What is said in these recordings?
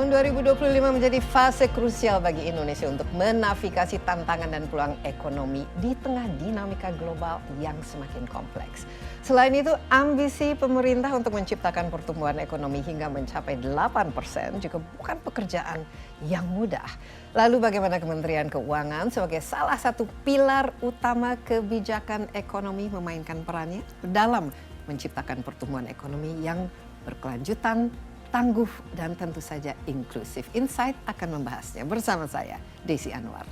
Tahun 2025 menjadi fase krusial bagi Indonesia untuk menavigasi tantangan dan peluang ekonomi di tengah dinamika global yang semakin kompleks. Selain itu, ambisi pemerintah untuk menciptakan pertumbuhan ekonomi hingga mencapai 8% juga bukan pekerjaan yang mudah. Lalu bagaimana Kementerian Keuangan sebagai salah satu pilar utama kebijakan ekonomi memainkan perannya dalam menciptakan pertumbuhan ekonomi yang berkelanjutan, tangguh, dan tentu saja inklusif. Insight akan membahasnya bersama saya, Desi Anwar.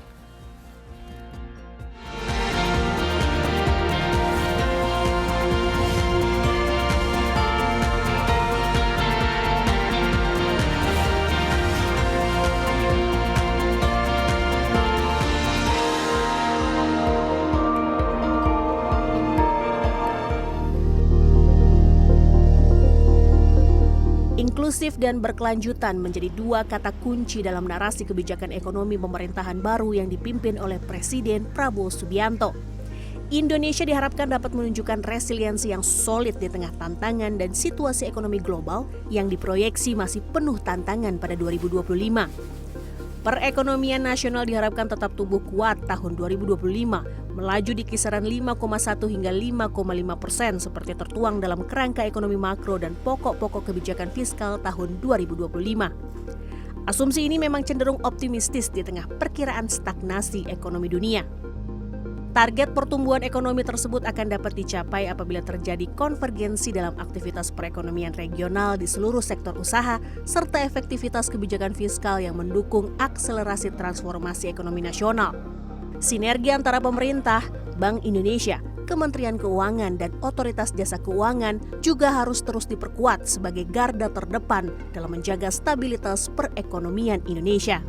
Inklusif dan berkelanjutan menjadi dua kata kunci dalam narasi kebijakan ekonomi pemerintahan baru yang dipimpin oleh Presiden Prabowo Subianto. Indonesia diharapkan dapat menunjukkan resiliensi yang solid di tengah tantangan dan situasi ekonomi global yang diproyeksi masih penuh tantangan pada 2025. Perekonomian nasional diharapkan tetap tumbuh kuat tahun 2025, melaju di kisaran 5,1 hingga 5,5% seperti tertuang dalam kerangka ekonomi makro dan pokok-pokok kebijakan fiskal tahun 2025. Asumsi ini memang cenderung optimistis di tengah perkiraan stagnasi ekonomi dunia. Target pertumbuhan ekonomi tersebut akan dapat dicapai apabila terjadi konvergensi dalam aktivitas perekonomian regional di seluruh sektor usaha serta efektivitas kebijakan fiskal yang mendukung akselerasi transformasi ekonomi nasional. Sinergi antara pemerintah, Bank Indonesia, Kementerian Keuangan, dan Otoritas Jasa Keuangan juga harus terus diperkuat sebagai garda terdepan dalam menjaga stabilitas perekonomian Indonesia.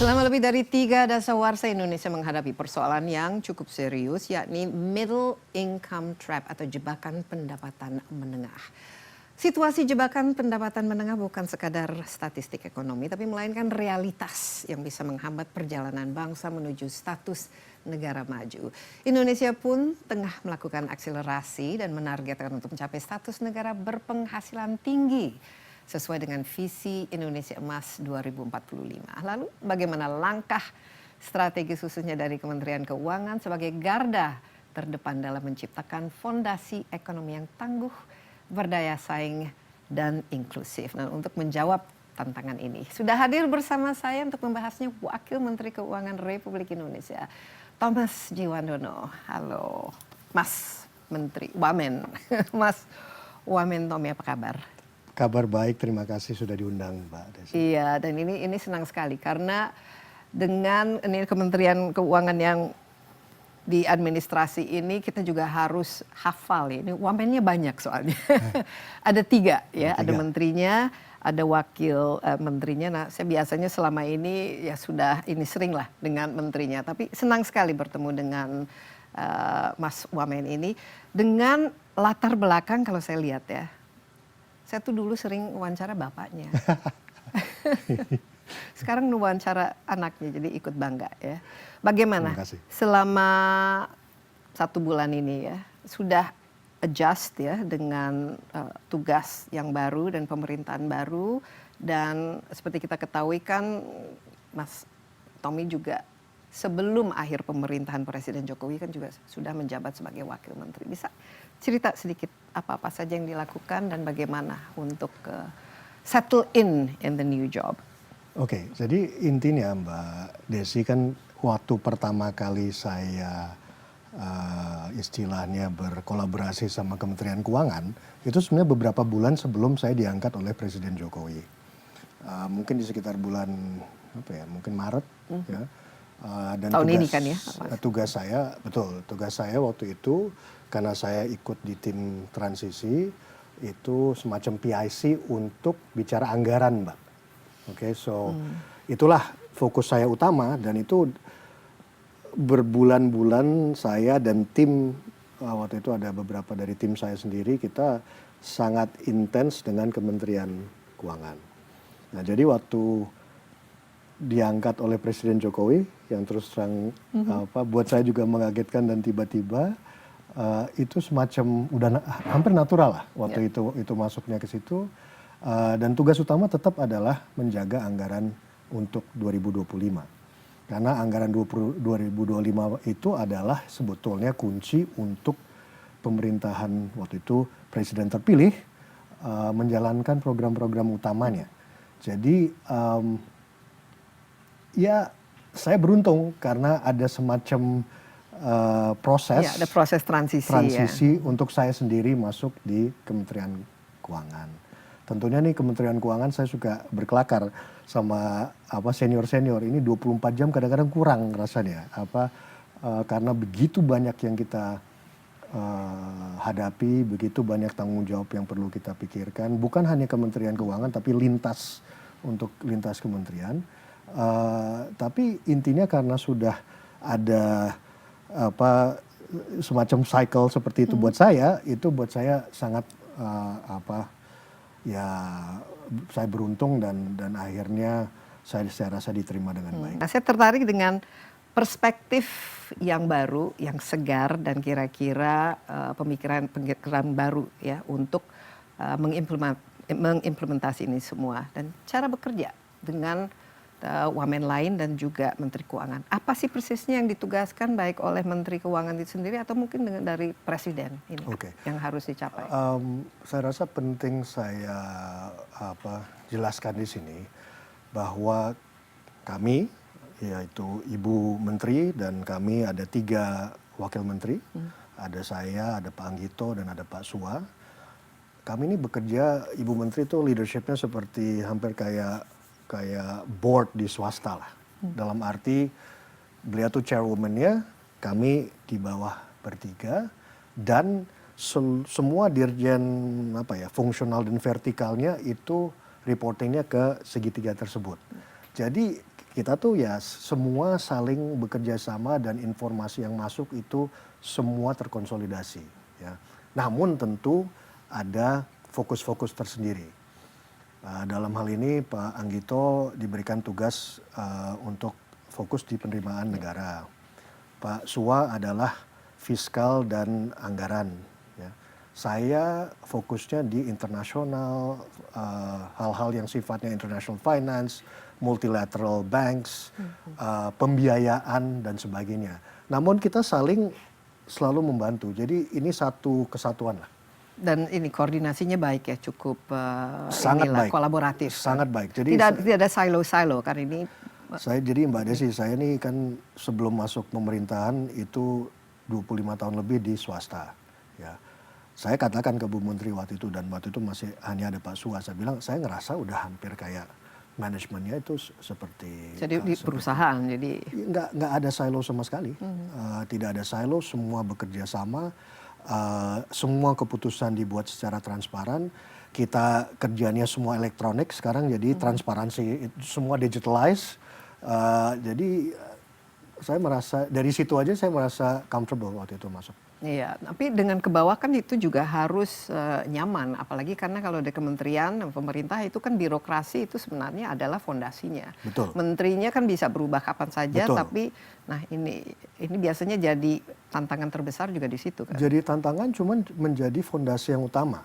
Selama lebih dari 3 dasawarsa Indonesia menghadapi persoalan yang cukup serius, yakni middle income trap atau jebakan pendapatan menengah. Situasi jebakan pendapatan menengah bukan sekadar statistik ekonomi, tapi melainkan realitas yang bisa menghambat perjalanan bangsa menuju status negara maju. Indonesia pun tengah melakukan akselerasi dan menargetkan untuk mencapai status negara berpenghasilan tinggi sesuai dengan visi Indonesia Emas 2045. Lalu bagaimana langkah strategi khususnya dari Kementerian Keuangan sebagai garda terdepan dalam menciptakan fondasi ekonomi yang tangguh, berdaya saing, dan inklusif. Nah, untuk menjawab tantangan ini, sudah hadir bersama saya untuk membahasnya Wakil Menteri Keuangan Republik Indonesia, Thomas Djiwandono. Halo, Mas Menteri, Wamen. Mas Wamen Tommy, apa kabar? Kabar baik, terima kasih sudah diundang, Mbak Desi. Iya, dan ini senang sekali karena dengan ini Kementerian Keuangan yang di administrasi ini kita juga harus hafal ya. Ini wamennya banyak soalnya. Ada 3 ya, ada menterinya, ada wakil menterinya. Nah, saya biasanya selama ini ya sudah ini sering lah dengan menterinya, tapi senang sekali bertemu dengan Mas Wamen ini dengan latar belakang kalau saya lihat ya. Saya tuh dulu sering wawancara bapaknya. Sekarang wawancara anaknya, jadi ikut bangga ya. Bagaimana selama 1 bulan ini ya, sudah adjust ya dengan tugas yang baru dan pemerintahan baru, dan seperti kita ketahui kan Mas Tommy juga sebelum akhir pemerintahan Presiden Jokowi kan juga sudah menjabat sebagai wakil menteri. Bisa cerita sedikit apa-apa saja yang dilakukan dan bagaimana untuk settle in the new job? Oke, jadi intinya Mbak Desi kan waktu pertama kali saya istilahnya berkolaborasi sama Kementerian Keuangan, itu sebenarnya beberapa bulan sebelum saya diangkat oleh Presiden Jokowi. Mungkin di sekitar bulan mungkin Maret ya. Dan tahun ini kan ya? Tugas saya waktu itu karena saya ikut di tim transisi itu semacam PIC untuk bicara anggaran, Mbak. Oke, itulah fokus saya utama, dan itu berbulan-bulan saya dan tim waktu itu ada beberapa dari tim saya sendiri, kita sangat intens dengan Kementerian Keuangan. Nah, jadi waktu diangkat oleh Presiden Jokowi yang terus terang buat saya juga mengagetkan dan tiba-tiba itu semacam udah hampir natural lah waktu itu masuknya ke situ. Dan tugas utama tetap adalah menjaga anggaran untuk 2025. Karena anggaran 2025 itu adalah sebetulnya kunci untuk pemerintahan waktu itu presiden terpilih menjalankan program-program utamanya. Jadi ya saya beruntung karena ada semacam proses, ada proses transisi untuk saya sendiri masuk di Kementerian Keuangan. Tentunya nih Kementerian Keuangan saya suka berkelakar sama senior-senior ini 24 jam kadang-kadang kurang rasanya karena begitu banyak yang kita hadapi, begitu banyak tanggung jawab yang perlu kita pikirkan, bukan hanya Kementerian Keuangan tapi lintas kementerian. Tapi intinya karena sudah ada semacam cycle seperti itu buat saya sangat saya beruntung dan akhirnya saya rasa diterima dengan baik. Nah, saya tertarik dengan perspektif yang baru, yang segar dan kira-kira pemikiran baru ya untuk mengimplementasi ini semua dan cara bekerja dengan wamen lain dan juga Menteri Keuangan. Apa sih persisnya yang ditugaskan baik oleh Menteri Keuangan itu sendiri atau mungkin dari Presiden ini yang harus dicapai? Saya rasa penting saya jelaskan di sini bahwa kami yaitu Ibu Menteri dan kami ada 3 wakil menteri, ada saya, ada Pak Anggito dan ada Pak Sua. Kami ini bekerja, Ibu Menteri itu leadershipnya seperti hampir kayak board di swasta lah. Dalam arti beliau tuh chairwoman-nya, kami di bawah bertiga dan semua dirjen fungsional dan vertikalnya itu reportingnya ke segitiga tersebut. Jadi kita tuh ya semua saling bekerja sama dan informasi yang masuk itu semua terkonsolidasi. Ya. Namun tentu ada fokus-fokus tersendiri. Dalam hal ini Pak Anggito diberikan tugas untuk fokus di penerimaan negara. Pak Sua adalah fiskal dan anggaran. Ya. Saya fokusnya di internasional, hal-hal yang sifatnya international finance, multilateral banks, pembiayaan dan sebagainya. Namun kita saling selalu membantu. Jadi ini satu kesatuan lah. Dan ini koordinasinya baik ya, cukup sangat baik, kolaboratif. Sangat baik. Jadi tidak ada silo-silo kan ini. Jadi Mbak Desi, saya ini kan sebelum masuk pemerintahan itu 25 tahun lebih di swasta. Ya. Saya katakan ke Bu Menteri waktu itu dan waktu itu masih hanya ada Pak Sua. Saya bilang saya ngerasa udah hampir kayak manajemennya itu seperti di perusahaan. Jadi nggak ada silo sama sekali. Tidak ada silo, semua bekerja sama. Semua keputusan dibuat secara transparan. Kita kerjanya semua elektronik sekarang, jadi transparansi semua digitalized. Jadi saya merasa dari situ aja saya merasa comfortable waktu itu masuk. Iya, tapi dengan ke bawah kan itu juga harus nyaman, apalagi karena kalau di kementerian dan pemerintah itu kan birokrasi itu sebenarnya adalah fondasinya. Betul. Menterinya kan bisa berubah kapan saja, Betul. tapi nah ini biasanya jadi tantangan terbesar juga di situ kan. Jadi tantangan cuman menjadi fondasi yang utama.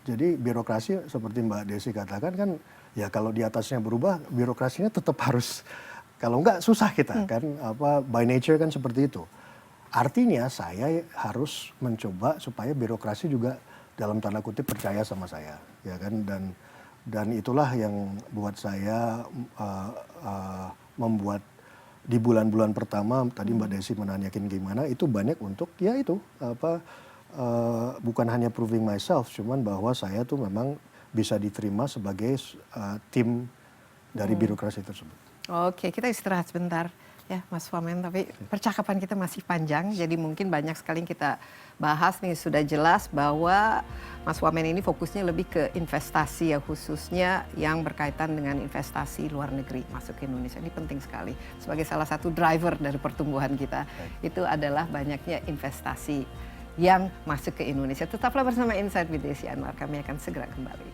Jadi birokrasi seperti Mbak Desi katakan kan, ya kalau di atasnya berubah, birokrasinya tetap harus, kalau enggak susah kita kan, by nature kan seperti itu. Artinya saya harus mencoba supaya birokrasi juga dalam tanda kutip percaya sama saya, ya kan, dan itulah yang buat saya membuat di bulan-bulan pertama tadi Mbak Desi menanyakin gimana, itu banyak untuk ya itu bukan hanya proving myself, cuman bahwa saya tuh memang bisa diterima sebagai tim dari birokrasi tersebut. Oke, kita istirahat sebentar. Ya, Mas Wamen, tapi percakapan kita masih panjang, jadi mungkin banyak sekali yang kita bahas nih. Sudah jelas bahwa Mas Wamen ini fokusnya lebih ke investasi ya, khususnya yang berkaitan dengan investasi luar negeri masuk ke Indonesia. Ini penting sekali sebagai salah satu driver dari pertumbuhan kita. Itu adalah banyaknya investasi yang masuk ke Indonesia. Tetaplah bersama Insight with Desi Anwar, kami akan segera kembali.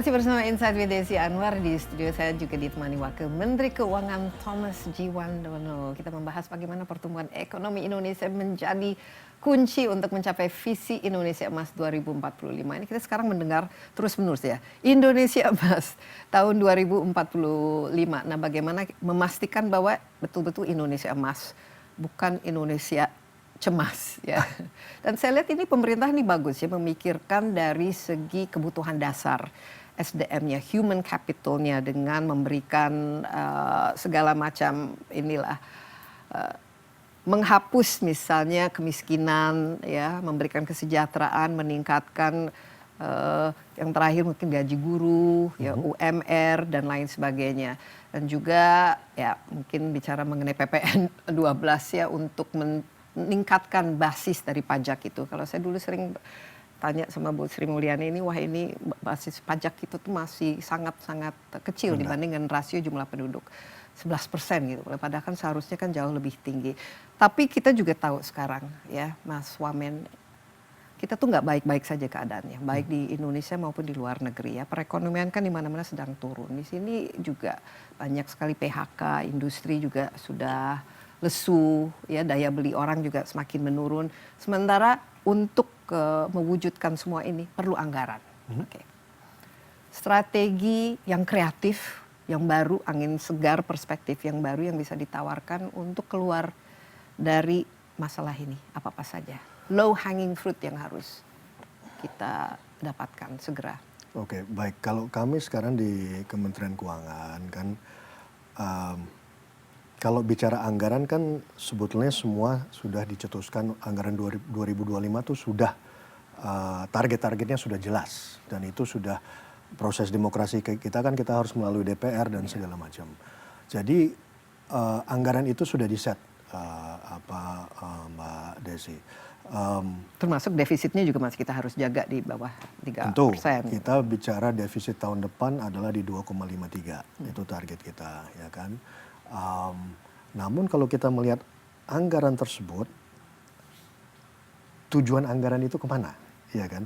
masih bersama Insight with Desi Anwar. Di studio saya juga ditemani Wakil Menteri Keuangan Thomas Djiwandono. Kita membahas bagaimana pertumbuhan ekonomi Indonesia menjadi kunci untuk mencapai visi Indonesia Emas 2045. Ini kita sekarang mendengar terus-menerus ya, Indonesia Emas tahun 2045. Nah, bagaimana memastikan bahwa betul-betul Indonesia Emas, bukan Indonesia cemas ya. Dan saya lihat ini pemerintah ini bagus ya, memikirkan dari segi kebutuhan dasar SDM-nya, human capital-nya, dengan memberikan segala macam inilah menghapus misalnya kemiskinan ya, memberikan kesejahteraan, meningkatkan yang terakhir mungkin gaji guru ya, UMR dan lain sebagainya. Dan juga ya mungkin bicara mengenai PPN 12 ya, untuk meningkatkan basis dari pajak itu. Kalau saya dulu sering tanya sama Bu Sri Mulyani ini, wah ini basis pajak itu tuh masih sangat-sangat kecil dibanding dengan rasio jumlah penduduk 11% gitu. Padahal kan seharusnya kan jauh lebih tinggi. Tapi kita juga tahu sekarang ya, Mas Wamen, kita tuh nggak baik-baik saja keadaannya, baik di Indonesia maupun di luar negeri ya. Perekonomian kan di mana-mana sedang turun. Di sini juga banyak sekali PHK, industri juga sudah lesu, ya, daya beli orang juga semakin menurun. Sementara untuk mewujudkan semua ini perlu anggaran. Okay. Strategi yang kreatif, yang baru, angin segar, perspektif yang baru yang bisa ditawarkan untuk keluar dari masalah ini, apa-apa saja. Low hanging fruit yang harus kita dapatkan segera. Oke, baik. Kalau kami sekarang di Kementerian Keuangan kan, kalau bicara anggaran kan sebetulnya semua sudah dicetuskan. Anggaran 2025 itu sudah target-targetnya sudah jelas, dan itu sudah proses demokrasi kita kan, kita harus melalui DPR dan segala macam. Jadi anggaran itu sudah diset, Mbak Desi. Termasuk defisitnya juga masih kita harus jaga di bawah 3%. Tentu, kita bicara defisit tahun depan adalah di 2,53, itu target kita, ya kan. Namun kalau kita melihat anggaran tersebut, tujuan anggaran itu kemana, ya kan?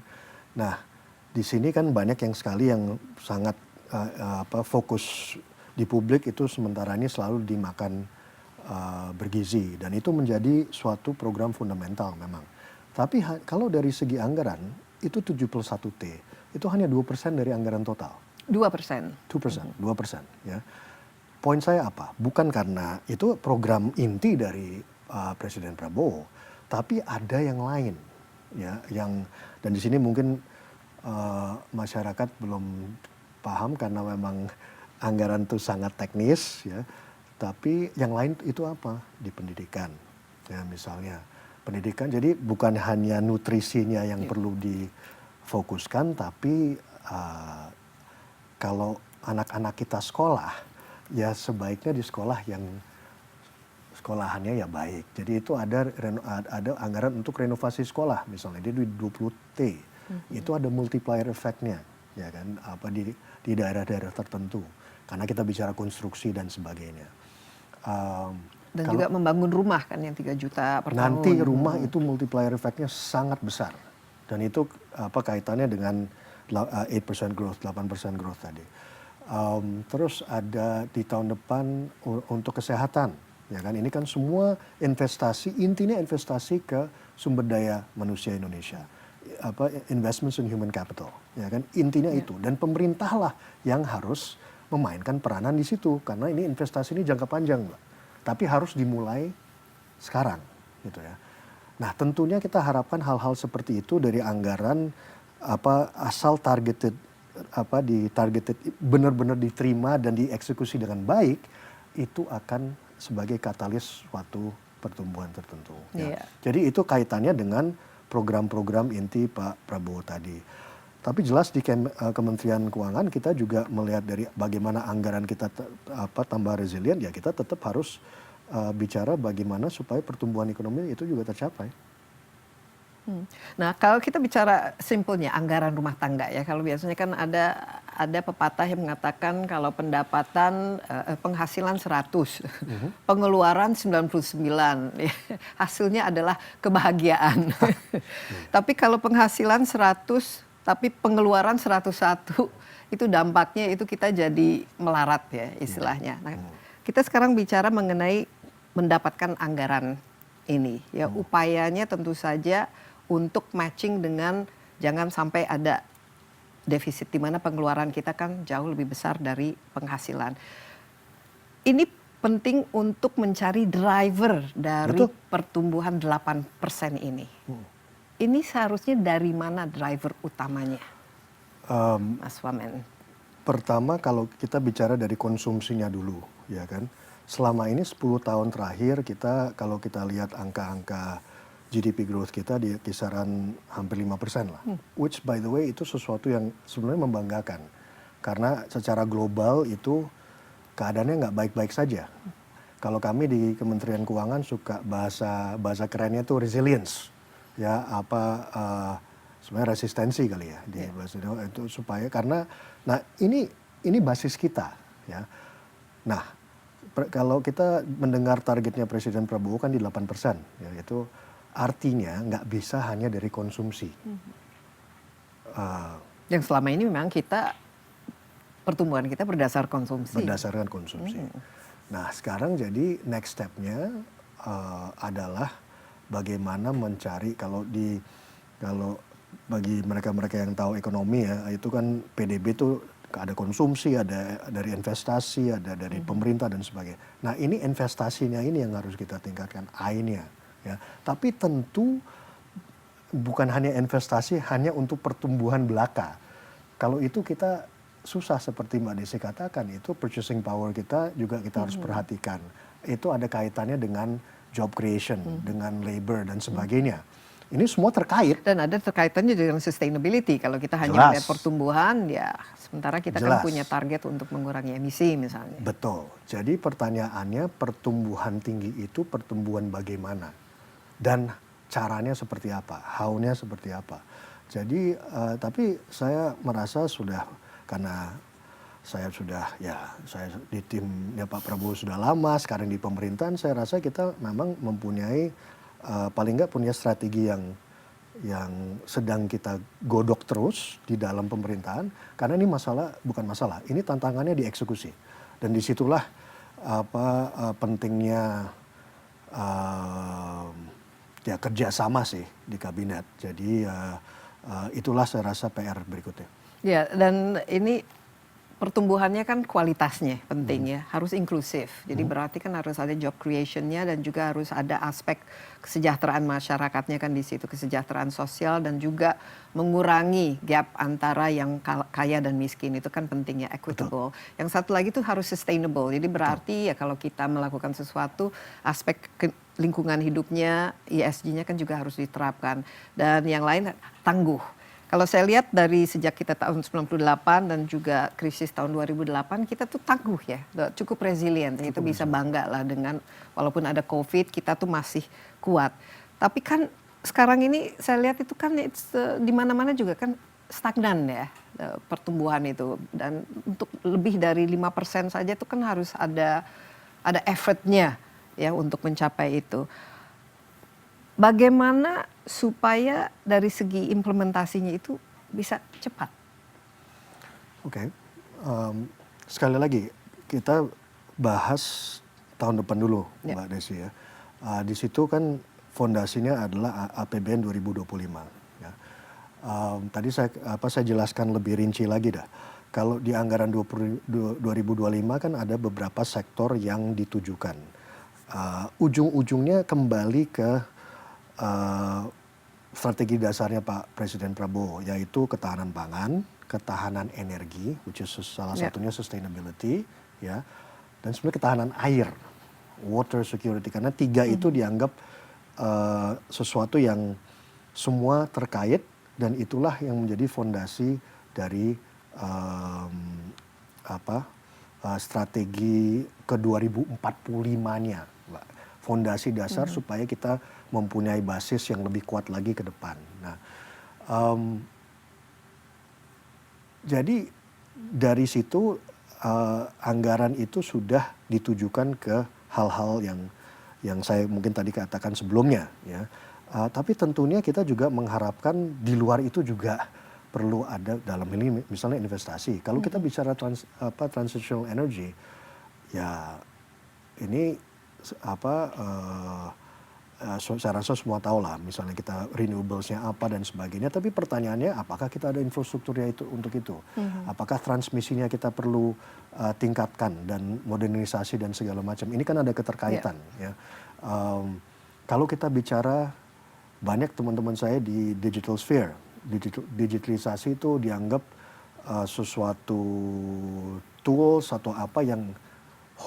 Nah, di sini kan banyak yang sekali yang sangat fokus di publik itu sementara ini selalu dimakan bergizi, dan itu menjadi suatu program fundamental memang. Tapi kalau dari segi anggaran itu 71T, itu hanya 2% dari anggaran total. 2%. 2%, ya. Poin saya apa? Bukan karena itu program inti dari Presiden Prabowo, tapi ada yang lain, ya, dan di sini mungkin masyarakat belum paham karena memang anggaran itu sangat teknis, ya. Tapi yang lain itu apa? Di pendidikan, ya, misalnya pendidikan. Jadi bukan hanya nutrisinya yang perlu difokuskan, tapi kalau anak-anak kita sekolah, ya sebaiknya di sekolah yang sekolahannya ya baik. Jadi itu ada anggaran untuk renovasi sekolah misalnya, dia 20T. Itu ada multiplier effect-nya, ya kan, di daerah-daerah tertentu. Karena kita bicara konstruksi dan sebagainya. Dan juga membangun rumah kan yang 3 juta per tahun. Nanti rumah itu multiplier effect-nya sangat besar. Dan itu kaitannya dengan 8% growth, 8% growth tadi. Terus ada di tahun depan untuk kesehatan, ya kan, ini kan semua investasi, intinya investasi ke sumber daya manusia Indonesia, investments in human capital, ya kan, intinya itu. Dan pemerintahlah yang harus memainkan peranan di situ, karena ini investasi ini jangka panjang, Mbak. Tapi harus dimulai sekarang, gitu ya. Nah, tentunya kita harapkan hal-hal seperti itu dari anggaran asal targeted, ditargeted, benar-benar diterima dan dieksekusi dengan baik, itu akan sebagai katalis suatu pertumbuhan tertentu. Ya. Jadi itu kaitannya dengan program-program inti Pak Prabowo tadi. Tapi jelas di Kementerian Keuangan kita juga melihat dari bagaimana anggaran kita tambah resilient, ya kita tetap harus bicara bagaimana supaya pertumbuhan ekonomi itu juga tercapai. Nah, kalau kita bicara simpelnya anggaran rumah tangga ya, kalau biasanya kan ada pepatah yang mengatakan kalau pendapatan penghasilan 100, pengeluaran 99, ya, hasilnya adalah kebahagiaan. Tapi kalau penghasilan 100, tapi pengeluaran 101 itu dampaknya itu kita jadi melarat ya istilahnya. Nah, kita sekarang bicara mengenai mendapatkan anggaran ini ya, upayanya tentu saja untuk matching dengan jangan sampai ada defisit di mana pengeluaran kita kan jauh lebih besar dari penghasilan. Ini penting untuk mencari driver dari pertumbuhan 8% ini. Ini seharusnya dari mana driver utamanya, Mas Wamen? Pertama kalau kita bicara dari konsumsinya dulu, ya kan. Selama ini 10 tahun terakhir kita kalau kita lihat angka-angka GDP growth kita di kisaran hampir 5% lah. Which by the way itu sesuatu yang sebenarnya membanggakan. Karena secara global itu keadaannya nggak baik-baik saja. Kalau kami di Kementerian Keuangan suka bahasa kerennya itu resilience. Ya sebenarnya resistensi kali ya di bahasa itu supaya karena nah ini basis kita ya. Nah, kalau kita mendengar targetnya Presiden Prabowo kan di 8%, ya, itu artinya nggak bisa hanya dari konsumsi. Yang selama ini memang kita pertumbuhan kita berdasar konsumsi. Berdasarkan konsumsi. Nah sekarang jadi next step-nya adalah bagaimana mencari kalau bagi mereka-mereka yang tahu ekonomi ya itu kan PDB itu ada konsumsi, ada dari investasi, ada dari pemerintah dan sebagainya. Nah ini investasinya ini yang harus kita tingkatkan I-nya. Ya. Tapi tentu bukan hanya investasi hanya untuk pertumbuhan belaka. Kalau itu kita susah seperti Mbak Desi katakan itu purchasing power kita juga kita harus perhatikan. Itu ada kaitannya dengan job creation, dengan labor dan sebagainya. Ini semua terkait. Dan ada terkaitannya dengan sustainability. Kalau kita hanya melihat pertumbuhan, ya sementara kita kan punya target untuk mengurangi emisi misalnya. Betul. Jadi pertanyaannya pertumbuhan tinggi itu pertumbuhan bagaimana? Dan caranya seperti apa? How-nya seperti apa? Jadi tapi saya merasa sudah karena saya sudah saya di timnya Pak Prabowo sudah lama, sekarang di pemerintahan saya rasa kita memang mempunyai paling nggak punya strategi yang sedang kita godok terus di dalam pemerintahan karena ini bukan masalah ini tantangannya di eksekusi dan disitulah pentingnya kerjasama sih di kabinet jadi itulah saya rasa PR berikutnya. Ya dan ini pertumbuhannya kan kualitasnya penting ya, harus inklusif. Jadi berarti kan harus ada job creation-nya dan juga harus ada aspek kesejahteraan masyarakatnya kan di situ, kesejahteraan sosial dan juga mengurangi gap antara yang kaya dan miskin itu kan pentingnya equitable. Betul. Yang satu lagi itu harus sustainable. Jadi berarti ya kalau kita melakukan sesuatu aspek lingkungan hidupnya, ESG-nya kan juga harus diterapkan dan yang lain tangguh. Kalau saya lihat dari sejak kita tahun 98 dan juga krisis tahun 2008, kita tuh tangguh ya, cukup resilient. Kita bisa bangga lah dengan, walaupun ada COVID, kita tuh masih kuat. Tapi kan sekarang ini saya lihat itu kan di mana-mana juga kan stagnan ya pertumbuhan itu. Dan untuk lebih dari 5% saja itu kan harus ada effortnya ya untuk mencapai itu. Bagaimana supaya dari segi implementasinya itu bisa cepat? Oke, sekali lagi kita bahas tahun depan dulu, Mbak Desi ya. Di situ kan fondasinya adalah APBN 2025. Ya. Tadi saya jelaskan lebih rinci lagi dah. Kalau di anggaran 2025 kan ada beberapa sektor yang ditujukan. Ujung-ujungnya kembali ke strategi dasarnya Pak Presiden Prabowo yaitu ketahanan pangan, ketahanan energi, which is salah satunya sustainability, ya, dan sebenarnya ketahanan air, water security karena tiga itu dianggap sesuatu yang semua terkait dan itulah yang menjadi fondasi dari strategi ke 2045-nya, Mbak. Fondasi dasar supaya kita mempunyai basis yang lebih kuat lagi ke depan. Nah, jadi dari situ anggaran itu sudah ditujukan ke hal-hal yang saya mungkin tadi katakan sebelumnya, ya. Tapi tentunya kita juga mengharapkan di luar itu juga perlu ada dalam ini misalnya investasi. Kalau kita bicara transitional energy, ya ini saya rasa semua tahu lah, misalnya kita renewablesnya apa dan sebagainya. Tapi pertanyaannya, apakah kita ada infrastrukturnya itu untuk itu? Apakah transmisinya kita perlu tingkatkan dan modernisasi dan segala macam? Ini kan ada keterkaitan. Ya. Kalau kita bicara, banyak teman-teman saya di digital sphere, digitalisasi itu dianggap sesuatu tools atau apa yang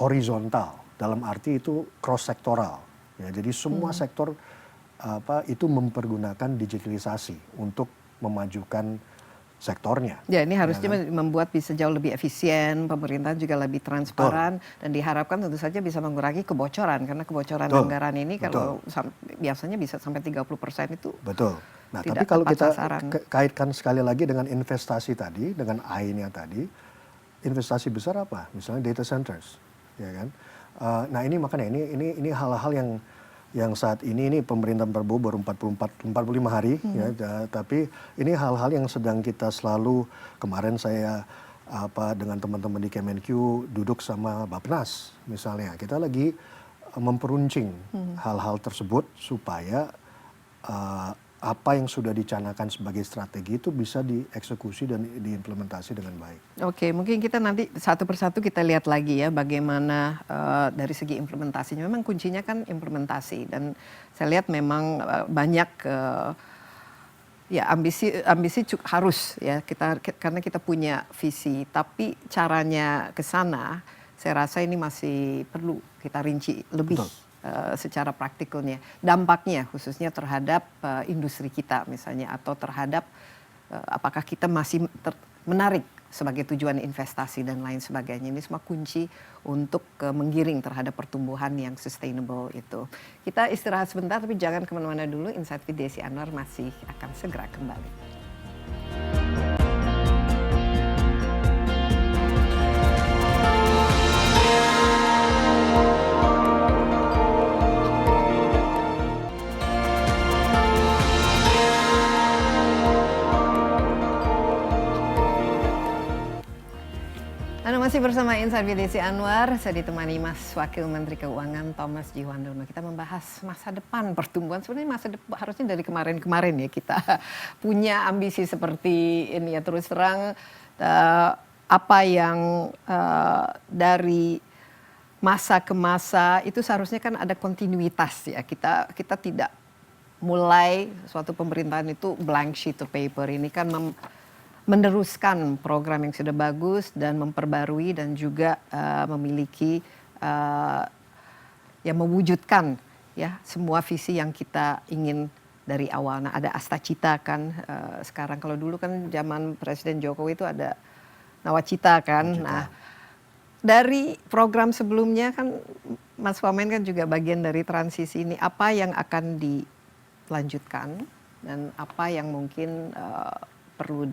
horizontal, dalam arti itu cross sektoral. Ya, jadi semua sektor itu mempergunakan digitalisasi untuk memajukan sektornya. Ya, ini harusnya membuat bisa jauh lebih efisien, pemerintahan juga lebih transparan, dan diharapkan tentu saja bisa mengurangi kebocoran, karena kebocoran anggaran ini kalau biasanya bisa sampai 30% itu. Betul. Nah, tidak tapi kalau tepat kita sasaran. kaitkan sekali lagi dengan investasi tadi, dengan AI-nya tadi, investasi besar apa? Misalnya data centers, ya kan? Nah, ini makanya ini hal-hal yang saat ini pemerintah Prabowo baru 45 hari, ya, tapi ini hal-hal yang sedang kita selalu, kemarin saya dengan teman-teman di Kemenq duduk sama Bappenas misalnya, kita lagi memperuncing hal-hal tersebut supaya apa yang sudah dicanangkan sebagai strategi itu bisa dieksekusi dan diimplementasi dengan baik. Oke, mungkin kita nanti satu persatu kita lihat lagi ya bagaimana dari segi implementasinya. Memang kuncinya kan implementasi, dan saya lihat memang banyak ya ambisi harus ya kita, karena kita punya visi, tapi caranya ke sana saya rasa ini masih perlu kita rinci lebih. Secara praktikalnya, dampaknya khususnya terhadap industri kita misalnya, atau terhadap apakah kita masih menarik sebagai tujuan investasi dan lain sebagainya. Ini semua kunci untuk menggiring terhadap pertumbuhan yang sustainable itu. Kita istirahat sebentar, tapi jangan kemana-mana dulu. Insight with Desi Anwar masih akan segera kembali. Anda masih bersama Insight with Desi Anwar. Saya ditemani Mas Wakil Menteri Keuangan Thomas Djiwandono. Kita membahas masa depan pertumbuhan. Sebenarnya masa depan harusnya dari kemarin-kemarin ya kita punya ambisi seperti ini ya. Terus terang apa yang dari masa ke masa itu seharusnya kan ada kontinuitas ya. Kita tidak mulai suatu pemerintahan itu blank sheet of paper. Ini kan meneruskan program yang sudah bagus dan memperbarui, dan juga memiliki ya mewujudkan ya semua visi yang kita ingin dari awal. Nah, ada Astacita kan sekarang, kalau dulu kan zaman Presiden Jokowi itu ada Nawacita kan. Nah, dari program sebelumnya kan Mas Wamen kan juga bagian dari transisi ini. Apa yang akan dilanjutkan dan apa yang mungkin perlu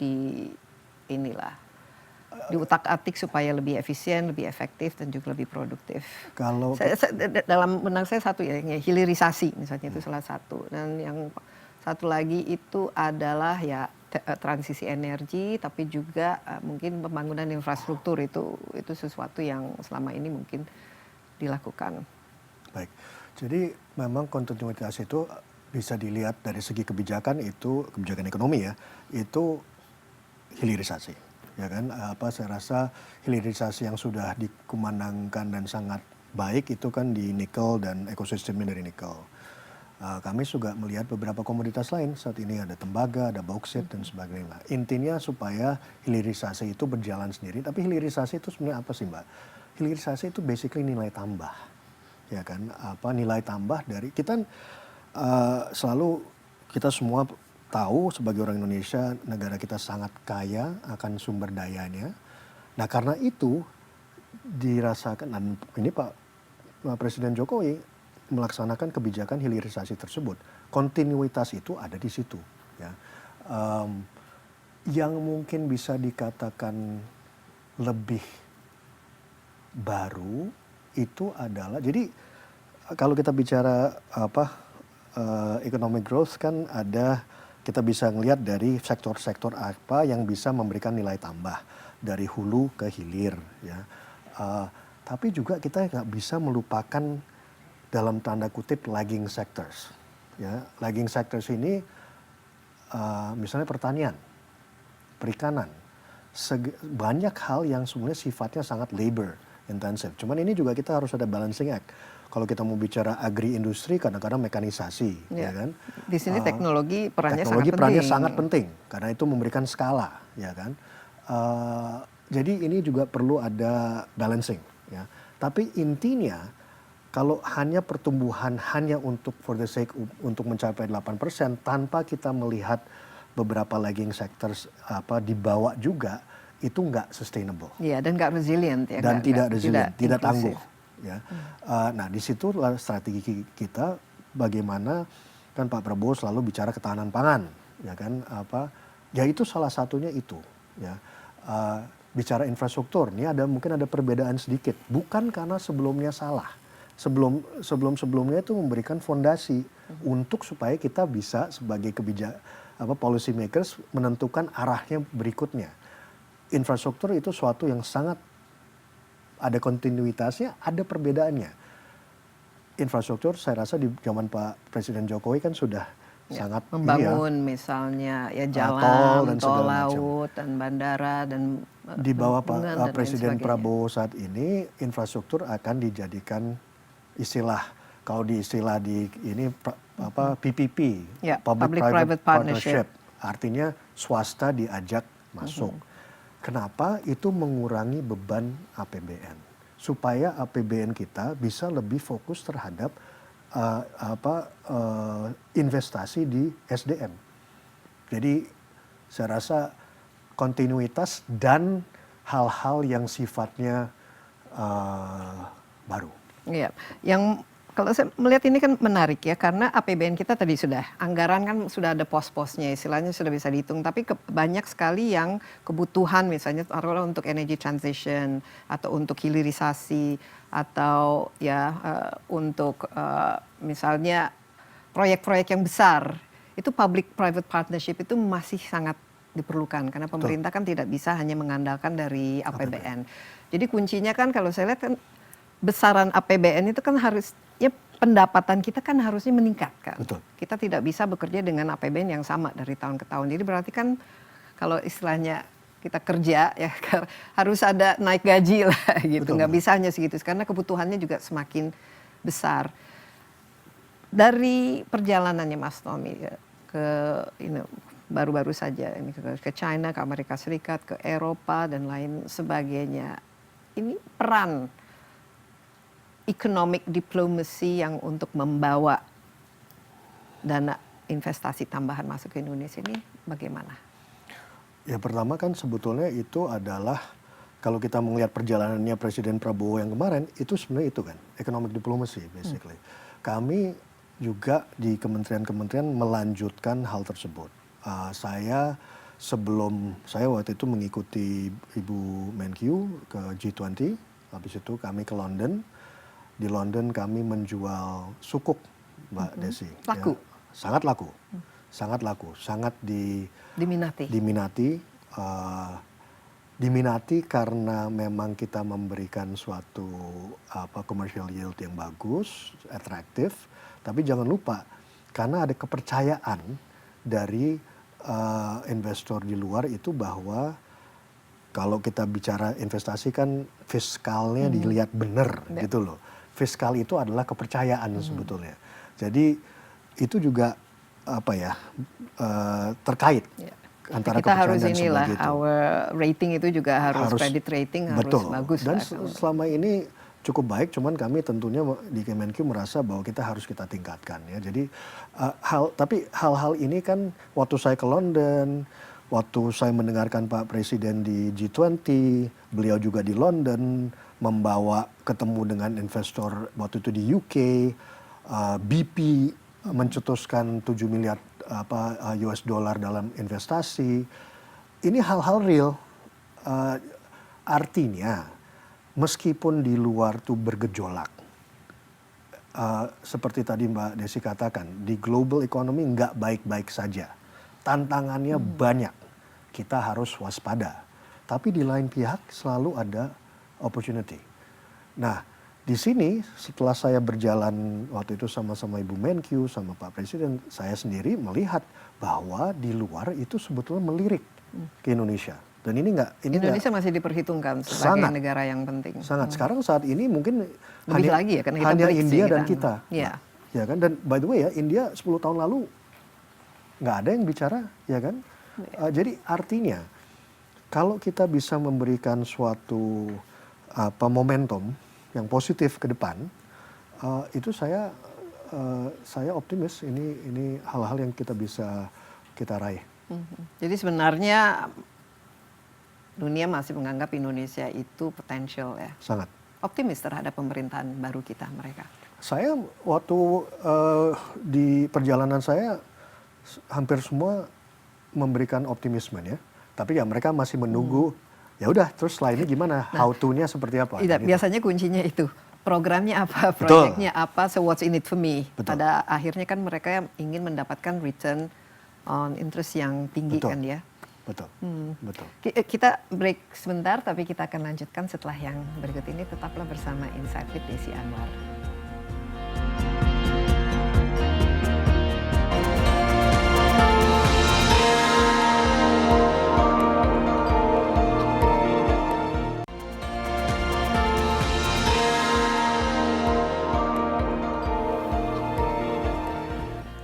diutak-atik supaya lebih efisien, lebih efektif, dan juga lebih produktif. Kalau dalam benang saya satu ya, hilirisasi misalnya itu salah satu, dan yang satu lagi itu adalah ya transisi energi, tapi juga mungkin pembangunan infrastruktur itu sesuatu yang selama ini mungkin dilakukan. Baik, jadi memang kontinuitas itu bisa dilihat dari segi kebijakan ekonomi ya, itu hilirisasi, ya kan? Saya rasa hilirisasi yang sudah dikumandangkan dan sangat baik itu kan di nikel dan ekosistemnya dari nikel. Kami juga melihat beberapa komoditas lain saat ini, ada tembaga, ada bauksit dan sebagainya. Intinya supaya hilirisasi itu berjalan sendiri. Tapi hilirisasi itu sebenarnya apa sih, Mbak? Hilirisasi itu basically nilai tambah, ya kan? Nilai tambah dari kita. Selalu kita semua tahu sebagai orang Indonesia, negara kita sangat kaya akan sumber dayanya. Nah, karena itu dirasakan, dan ini Pak Presiden Jokowi melaksanakan kebijakan hilirisasi tersebut. Kontinuitas itu ada di situ. Ya. Yang mungkin bisa dikatakan lebih baru itu adalah, jadi kalau kita bicara economic growth kan ada kita bisa ngelihat dari sektor-sektor apa yang bisa memberikan nilai tambah dari hulu ke hilir, ya. Tapi juga kita nggak bisa melupakan dalam tanda kutip lagging sectors, ya. Lagging sectors ini misalnya pertanian, perikanan, banyak hal yang sebenarnya sifatnya sangat labor intensive. Cuman ini juga kita harus ada balancing act. Kalau kita mau bicara agri industri, kadang-kadang mekanisasi, ya kan? Di sini teknologi Teknologi perannya sangat penting karena itu memberikan skala, ya kan? Jadi ini juga perlu ada balancing, ya. Tapi intinya kalau hanya pertumbuhan hanya untuk for the sake untuk mencapai 8% tanpa kita melihat beberapa lagging sectors dibawa juga, itu nggak sustainable. Iya, dan nggak resilient ya. Dan tidak resilient, tidak tangguh. Ya. Nah, di situ strategi kita bagaimana kan Pak Prabowo selalu bicara ketahanan pangan, ya kan? Ya itu salah satunya itu, ya. Bicara infrastruktur, ini mungkin ada perbedaan sedikit, bukan karena sebelumnya salah. Sebelumnya itu memberikan fondasi untuk supaya kita bisa sebagai policy makers menentukan arahnya berikutnya. Infrastruktur itu suatu yang sangat ada kontinuitasnya, ada perbedaannya. Infrastruktur saya rasa di zaman Pak Presiden Jokowi kan sudah sangat membangun misalnya ya jalan, tol laut dan bandara dan di bawah Pak Presiden Prabowo saat ini infrastruktur akan dijadikan kalau di istilah ini PPP, Public Private Partnership. Artinya swasta diajak masuk. Kenapa? Itu mengurangi beban APBN supaya APBN kita bisa lebih fokus terhadap investasi di SDM. Jadi saya rasa kontinuitas dan hal-hal yang sifatnya baru. Iya, yang kalau saya melihat ini kan menarik ya, karena APBN kita tadi anggaran kan sudah ada pos-posnya, istilahnya sudah bisa dihitung, tapi banyak sekali yang kebutuhan misalnya untuk energy transition atau untuk hilirisasi atau ya untuk misalnya proyek-proyek yang besar, itu public private partnership itu masih sangat diperlukan karena pemerintah kan tidak bisa hanya mengandalkan dari APBN. Jadi kuncinya kan kalau saya lihat kan besaran APBN itu kan harusnya pendapatan kita kan harusnya meningkat kan. Betul. Kita tidak bisa bekerja dengan APBN yang sama dari tahun ke tahun. Jadi berarti kan kalau istilahnya kita kerja ya harus ada naik gaji lah gitu. Nggak bisa hanya segitu karena kebutuhannya juga semakin besar. Dari perjalanannya Mas Tommy ke baru-baru saja ini ke China, ke Amerika Serikat, ke Eropa dan lain sebagainya. Ini peran economic diplomacy yang untuk membawa dana investasi tambahan masuk ke Indonesia ini bagaimana? Ya pertama kan sebetulnya itu adalah kalau kita melihat perjalanannya Presiden Prabowo yang kemarin itu sebenarnya itu kan economic diplomacy basically. Kami juga di kementerian-kementerian melanjutkan hal tersebut. Saya waktu itu mengikuti Ibu Menkyu ke G20, habis itu kami ke London. Di London kami menjual sukuk, Mbak Desi. Laku? Ya, sangat laku, sangat laku, sangat diminati. Diminati karena memang kita memberikan suatu commercial yield yang bagus, atraktif. Tapi jangan lupa karena ada kepercayaan dari investor di luar itu bahwa kalau kita bicara investasi kan fiskalnya dilihat benar gitu loh. Fiskal itu adalah kepercayaan sebetulnya. Jadi itu juga terkait antara kita kepercayaan harus dan sebagainya. our rating itu juga harus credit rating betul. harus bagus. Dan selama ini cukup baik, cuman kami tentunya di Kemenq merasa bahwa kita harus kita tingkatkan ya. Jadi tapi hal-hal ini kan waktu saya ke London, waktu saya mendengarkan Pak Presiden di G20, beliau juga di London membawa ketemu dengan investor waktu itu di UK, BP mencetuskan 7 miliar US dollar dalam investasi. Ini hal-hal real. Artinya meskipun di luar tuh bergejolak, seperti tadi Mbak Desi katakan, di global economy nggak baik-baik saja. tantangannya banyak. Kita harus waspada. Tapi di lain pihak selalu ada opportunity. Nah, di sini setelah saya berjalan waktu itu sama-sama Ibu Menkyu, sama Pak Presiden, saya sendiri melihat bahwa di luar itu sebetulnya melirik ke Indonesia. Dan Indonesia masih diperhitungkan sebagai negara yang penting. Sangat. Sekarang saat ini mungkin lebih lagi ya, karena kita hanya BRICS India ya, dan kita. Ya. Ya kan, dan by the way ya, India 10 tahun lalu nggak ada yang bicara, ya kan. Jadi artinya kalau kita bisa memberikan suatu momentum yang positif ke depan, itu saya optimis ini hal-hal yang kita bisa kita raih. Jadi sebenarnya dunia masih menganggap Indonesia itu potensial ya. Sangat. Optimis terhadap pemerintahan baru kita mereka. Saya waktu di perjalanan saya hampir semua memberikan optimisme ya. Tapi ya mereka masih menunggu. Ya udah, terus setelah ini gimana? How to-nya seperti apa? Tidak, gitu. biasanya kuncinya itu. Programnya apa, proyeknya apa, so what's in it for me. Betul. Pada akhirnya kan mereka ingin mendapatkan return on interest yang tinggi. Betul. Kan ya. Betul. Betul. Kita break sebentar, tapi kita akan lanjutkan setelah yang berikut ini. Tetaplah bersama Insight with Desi Anwar.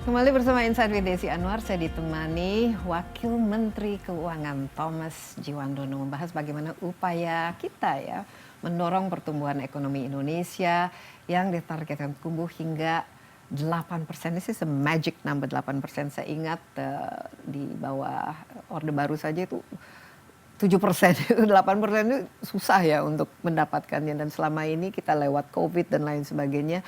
Kembali bersama Insight with Desi Anwar, saya ditemani Wakil Menteri Keuangan Thomas Djiwandono membahas bagaimana upaya kita ya mendorong pertumbuhan ekonomi Indonesia yang ditargetkan tumbuh hingga 8%. This is a magic number 8%. Saya ingat di bawah Orde Baru saja itu 7%, 8% itu susah ya untuk mendapatkannya, dan selama ini kita lewat COVID dan lain sebagainya.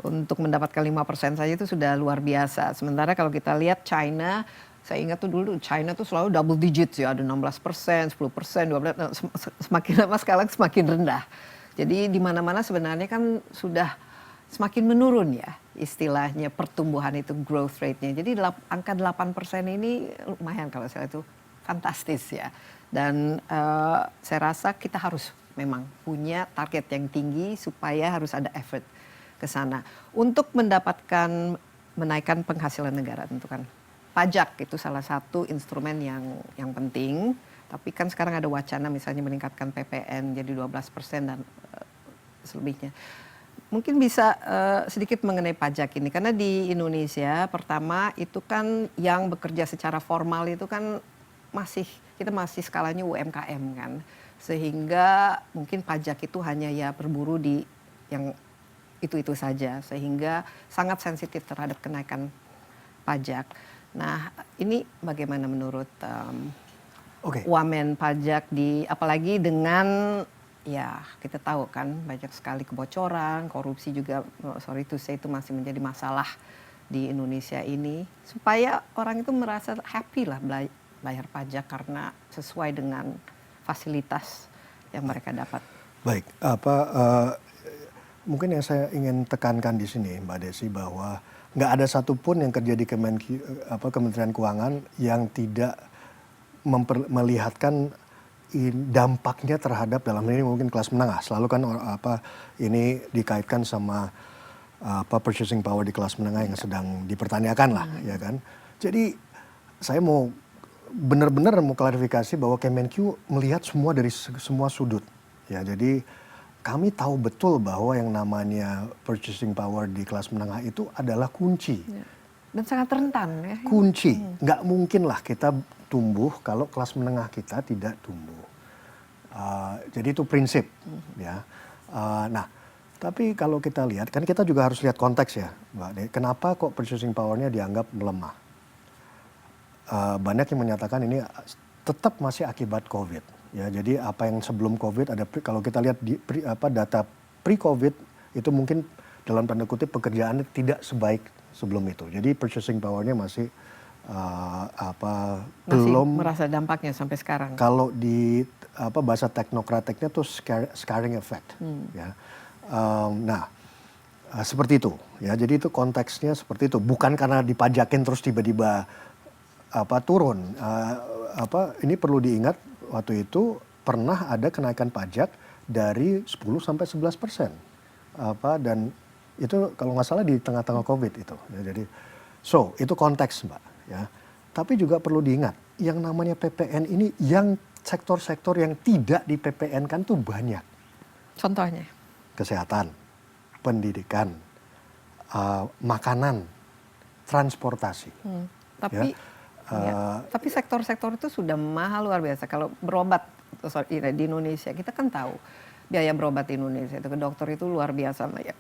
Untuk mendapatkan 5% saja itu sudah luar biasa. Sementara kalau kita lihat China, saya ingat tuh dulu China tuh selalu double digits ya, ada 16%, 10%, 12%, semakin lama sekarang semakin rendah. Jadi di mana-mana sebenarnya kan sudah semakin menurun ya istilahnya pertumbuhan itu, growth rate-nya. Jadi angka 8% ini lumayan kalau saya itu fantastis ya. Dan saya rasa kita harus memang punya target yang tinggi supaya harus ada effort ke sana untuk mendapatkan menaikkan penghasilan negara. Tentu kan pajak itu salah satu instrumen yang penting, tapi kan sekarang ada wacana misalnya meningkatkan PPN jadi 12% dan selebihnya. Mungkin bisa sedikit mengenai pajak ini, karena di Indonesia pertama itu kan yang bekerja secara formal itu kan kita masih skalanya UMKM kan, sehingga mungkin pajak itu hanya ya berburu di yang itu saja, sehingga sangat sensitif terhadap kenaikan pajak. Nah, ini bagaimana menurut wamen pajak apalagi dengan ya kita tahu kan banyak sekali kebocoran, korupsi juga, sorry to say, itu masih menjadi masalah di Indonesia ini, supaya orang itu merasa happy lah bayar pajak karena sesuai dengan fasilitas yang mereka dapat. Baik, mungkin yang saya ingin tekankan di sini, Mbak Desi, bahwa nggak ada satupun yang kerja di Kementerian Keuangan yang tidak melihatkan dampaknya terhadap, dalam ini mungkin kelas menengah. Selalu kan ini dikaitkan sama purchasing power di kelas menengah yang sedang dipertanyakan lah, ya kan. Jadi saya mau benar-benar mau klarifikasi bahwa Kemenkyu melihat semua dari semua sudut, ya. Jadi kami tahu betul bahwa yang namanya purchasing power di kelas menengah itu adalah kunci. Dan sangat rentan ya. Kunci. Nggak mungkin lah kita tumbuh kalau kelas menengah kita tidak tumbuh. Jadi itu prinsip. Ya. Nah, tapi kalau kita lihat, kan kita juga harus lihat konteks ya, Mbak De. Kenapa kok purchasing power-nya dianggap melemah? Banyak yang menyatakan ini tetap masih akibat COVID. Ya, jadi apa yang sebelum COVID ada, kalau kita lihat data pre-COVID itu mungkin dalam tanda kutip pekerjaannya tidak sebaik sebelum itu. Jadi purchasing power-nya masih belum merasa dampaknya sampai sekarang. Kalau di bahasa teknokratiknya tuh scaring effect. Ya. Nah, seperti itu. Ya, jadi itu konteksnya seperti itu. Bukan karena dipajakin terus tiba-tiba turun. Ini perlu diingat waktu itu pernah ada kenaikan pajak dari 10 sampai 11%. Dan itu kalau nggak salah di tengah-tengah COVID itu. Ya, jadi, itu konteks Mbak. Ya. Tapi juga perlu diingat, yang namanya PPN ini, yang sektor-sektor yang tidak di PPN kan tuh banyak. Contohnya? Kesehatan, pendidikan, makanan, transportasi. Tapi sektor-sektor itu sudah mahal luar biasa. Kalau berobat di Indonesia, kita kan tahu biaya berobat di Indonesia itu ke dokter itu luar biasa ya.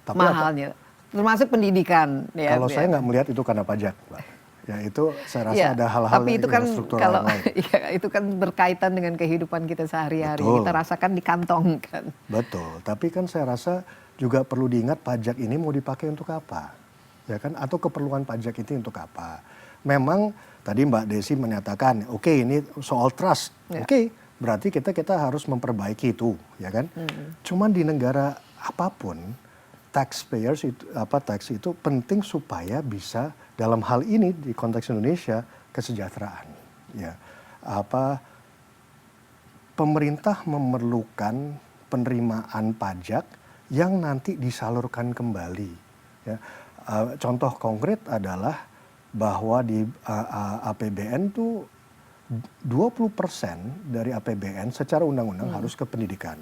Tapi mahalnya. Termasuk pendidikan. Ya, kalau saya nggak melihat itu karena pajak, Mbak. Ya itu saya rasa ada hal-hal tapi itu kan struktural lain. Itu kan berkaitan dengan kehidupan kita sehari-hari. Kita rasakan di kantong kan. Betul. Tapi kan saya rasa juga perlu diingat pajak ini mau dipakai untuk apa, ya kan? Atau keperluan pajak itu untuk apa? Memang tadi Mbak Desi menyatakan, oke, ini soal trust, oke, berarti kita harus memperbaiki itu, ya kan? Cuman di negara apapun, taxpayers itu tax itu penting supaya bisa dalam hal ini di konteks Indonesia kesejahteraan, ya. Pemerintah memerlukan penerimaan pajak yang nanti disalurkan kembali, ya. Contoh konkret adalah bahwa di APBN tuh 20% dari APBN secara undang-undang harus ke pendidikan.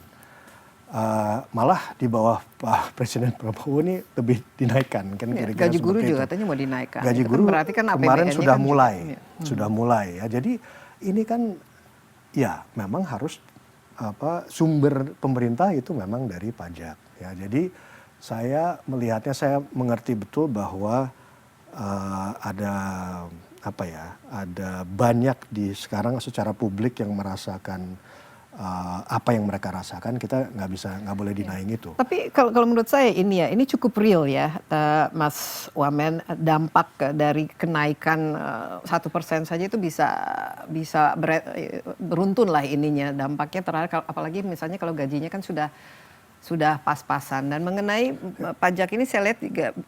Malah di bawah Pak Presiden Prabowo ini lebih dinaikkan kan kira-kira gaji guru juga itu. katanya mau dinaikkan. Gaji guru berarti kan kemarin sudah kan mulai, juga, ya. Jadi ini kan ya memang harus sumber pemerintah itu memang dari pajak, ya. Jadi saya melihatnya, saya mengerti betul bahwa ada banyak di sekarang secara publik yang merasakan apa yang mereka rasakan. Kita nggak boleh denying itu. Tapi kalau menurut saya ini cukup real ya, Mas Wamen, dampak dari kenaikan 1% saja itu bisa beruntun lah ininya dampaknya terhadap, apalagi misalnya kalau gajinya kan sudah pas-pasan. Dan mengenai pajak ini saya lihat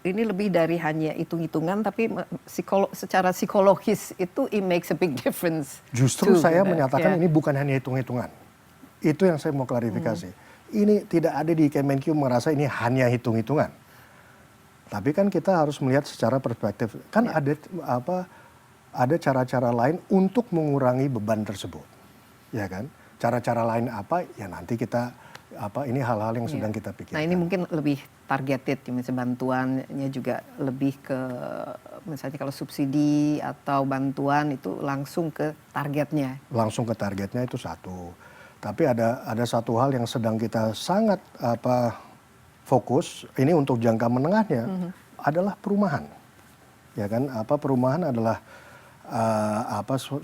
ini lebih dari hanya hitung-hitungan, tapi secara psikologis itu it makes a big difference. Justru saya menyatakan ini bukan hanya hitung-hitungan. Itu yang saya mau klarifikasi. Ini tidak ada di Kemenq merasa ini hanya hitung-hitungan. Tapi kan kita harus melihat secara perspektif. Kan ada cara-cara lain untuk mengurangi beban tersebut. Ya kan? Cara-cara lain apa? Ya nanti kita ini hal-hal yang sedang kita pikirkan. Nah, ini mungkin lebih targeted, misalnya bantuannya juga lebih ke, misalnya kalau subsidi atau bantuan itu langsung ke targetnya. Langsung ke targetnya itu satu. Tapi ada satu hal yang sedang kita sangat fokus, ini untuk jangka menengahnya, adalah perumahan. Ya kan? Perumahan adalah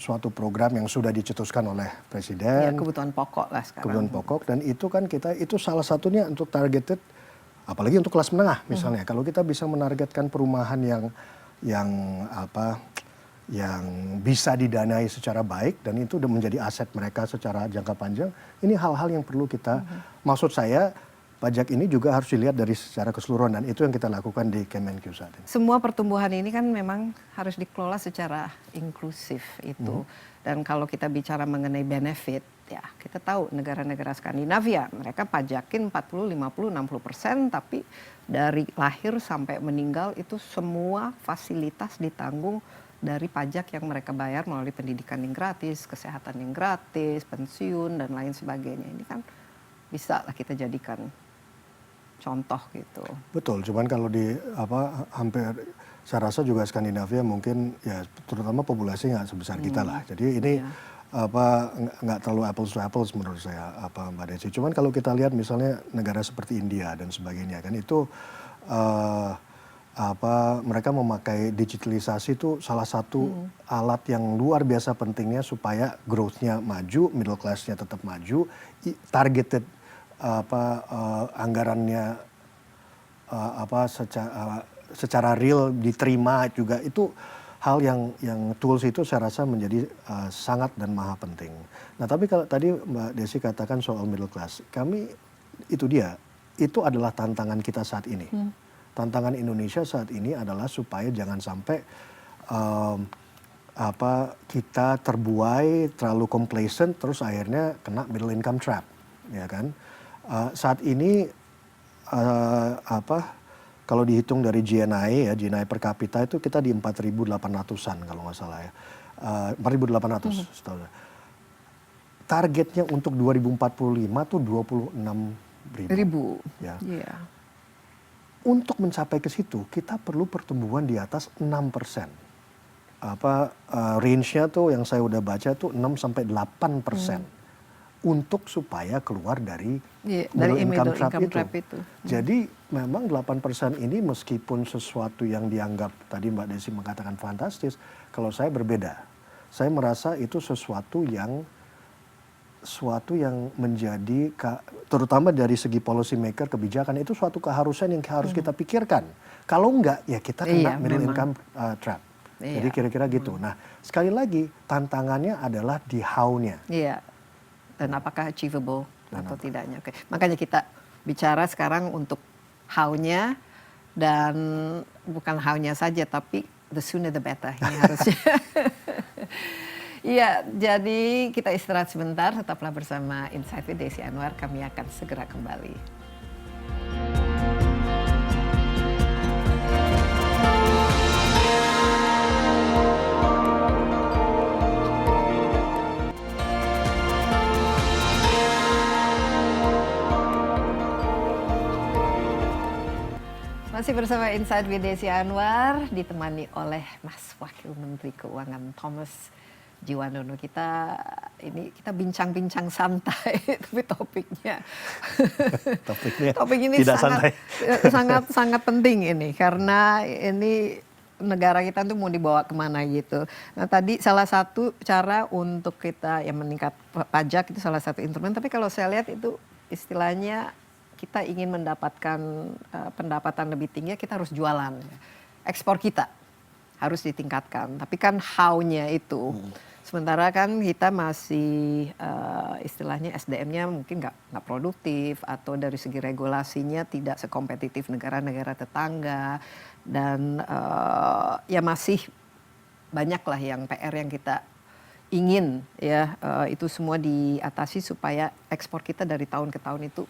suatu program yang sudah dicetuskan oleh Presiden. Ya, kebutuhan pokok lah sekarang. Kebutuhan pokok, dan itu kan itu salah satunya untuk targeted, apalagi untuk kelas menengah misalnya. Kalau kita bisa menargetkan perumahan yang bisa didanai secara baik dan itu udah menjadi aset mereka secara jangka panjang, ini hal-hal yang perlu kita, maksud saya pajak ini juga harus dilihat dari secara keseluruhan, dan itu yang kita lakukan di Kemenq saat ini. Semua pertumbuhan ini kan memang harus dikelola secara inklusif itu. Dan kalau kita bicara mengenai benefit, ya kita tahu negara-negara Skandinavia mereka pajakin 40, 50, 60%, tapi dari lahir sampai meninggal itu semua fasilitas ditanggung dari pajak yang mereka bayar melalui pendidikan yang gratis, kesehatan yang gratis, pensiun dan lain sebagainya. Ini kan bisa lah kita jadikan contoh gitu. Betul, cuman kalau di hampir saya rasa juga Skandinavia mungkin ya terutama populasi nggak sebesar kita lah. Jadi ini nggak terlalu apples to apples menurut saya Mbak Desi. Cuman kalau kita lihat misalnya negara seperti India dan sebagainya kan itu mereka memakai digitalisasi itu salah satu alat yang luar biasa pentingnya supaya growth-nya maju, middle class-nya tetap maju, targeted anggarannya secara real diterima juga, itu hal yang tools itu saya rasa menjadi sangat dan maha penting. Nah tapi kalau tadi Mbak Desi katakan soal middle class, itu adalah tantangan kita saat ini. Tantangan Indonesia saat ini adalah supaya jangan sampai kita terbuai terlalu complacent terus akhirnya kena middle income trap, ya kan. Saat ini kalau dihitung dari GNI ya, GNI per kapita itu kita di 4.800-an kalau nggak salah ya. 4.800 setahu saya. Targetnya untuk 2045 tuh 26.000. Ya. Yeah. Untuk mencapai ke situ kita perlu pertumbuhan di atas 6%. Range-nya tuh yang saya udah baca tuh 6 sampai 8%. Untuk supaya keluar dari dari middle income trap itu. Jadi memang 8% ini meskipun sesuatu yang dianggap tadi Mbak Desi mengatakan fantastis, kalau saya berbeda. Saya merasa itu sesuatu yang menjadi terutama dari segi policy maker kebijakan itu suatu keharusan yang harus kita pikirkan. Kalau enggak ya kita kena middle income trap. Jadi kira-kira gitu. Nah, sekali lagi tantangannya adalah di how-nya. Iya. Dan apakah achievable atau tidaknya. Oke. Makanya kita bicara sekarang untuk how-nya dan bukan how-nya saja tapi the sooner the better ini harusnya. Iya, jadi kita istirahat sebentar, tetaplah bersama Insight with Desi Anwar, kami akan segera kembali. Masih bersama Insight with Desi Anwar, ditemani oleh Mas Wakil Menteri Keuangan Thomas Jiwandono. Kita bincang-bincang santai, tapi topik ini tidak sangat penting ini karena ini negara kita tuh mau dibawa kemana gitu. Nah tadi salah satu cara untuk kita meningkat pajak itu salah satu instrumen. Tapi kalau saya lihat itu istilahnya kita ingin mendapatkan pendapatan lebih tinggi, kita harus jualan. Ekspor kita harus ditingkatkan. Tapi kan how-nya itu. Sementara kan kita masih istilahnya SDM-nya mungkin nggak produktif atau dari segi regulasinya tidak sekompetitif negara-negara tetangga dan ya masih banyak lah yang PR yang kita ingin ya itu semua diatasi supaya ekspor kita dari tahun ke tahun itu